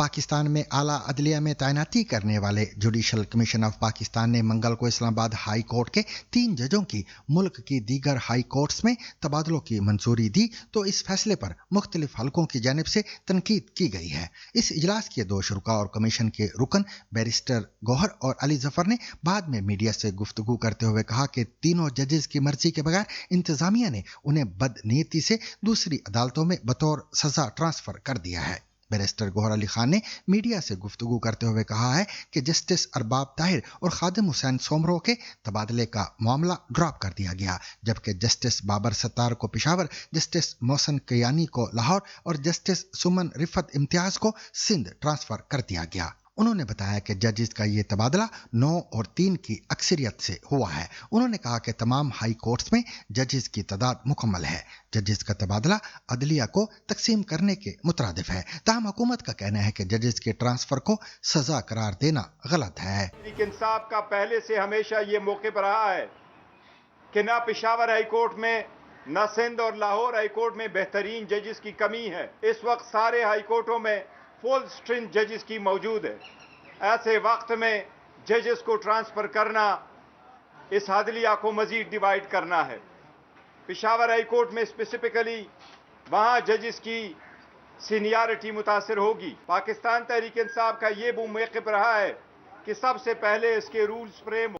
पाकिस्तान में आला अदलिया में तैनाती करने वाले जुडिशल कमीशन ऑफ पाकिस्तान ने मंगल को इस्लामाबाद हाई कोर्ट के 3 जजों की मुल्क की दीगर हाई कोर्ट्स में तबादलों की मंजूरी दी तो इस फैसले पर मुख्तलिफ हलकों की जानिब से तनकीद की गई है। इस इजलास के 2 शुरा और कमीशन के रुकन बैरिस्टर गौहर और अली जफर ने बाद में मीडिया से गुफ्तगू करते हुए कहा कि तीनों जजेस की मर्जी के बगैर इंतजामिया ने उन्हें बदनीयती से दूसरी अदालतों में बतौर सजा ट्रांसफर कर दिया है। बैरिस्टर गौहर अली खान ने मीडिया से गुफ्तगू करते हुए कहा है कि जस्टिस अरबाब ताहिर और खादिम हुसैन सोमरो के तबादले का मामला ड्रॉप कर दिया गया, जबकि जस्टिस बाबर सत्तार को पेशावर, जस्टिस मोहसन कयानी को लाहौर और जस्टिस सुमन रिफत इम्तियाज को सिंध ट्रांसफर कर दिया गया। उन्होंने बताया कि जजेस का ये तबादला 9 और 3 की अक्सरियत से हुआ है। उन्होंने कहा कि तमाम हाई कोर्ट्स में जजेस की तादाद मुकम्मल है। जजेस का तबादला अदलिया को तकसीम करने के मुतरादिफ है। ताहम हुकूमत का कहना है कि जजेस के ट्रांसफर को सजा करार देना गलत है। इंसाफ का पहले से हमेशा ये मौके पर रहा है कि ना पेशावर हाई कोर्ट में, ना सिंध और लाहौर हाई कोर्ट में बेहतरीन जजेस की कमी है। इस वक्त सारे हाई कोर्टों में फुल स्ट्रेंथ जजेस की मौजूद है। ऐसे वक्त में जजेस को ट्रांसफर करना इस अदलिया को मजीद डिवाइड करना है। पेशावर हाई कोर्ट में स्पेसिफिकली वहाँ जजेस की सीनियरिटी मुतासर होगी। पाकिस्तान तहरीक इंसाफ का ये वो मौक़िफ़ रहा है कि सबसे पहले इसके रूल्स फ्रेम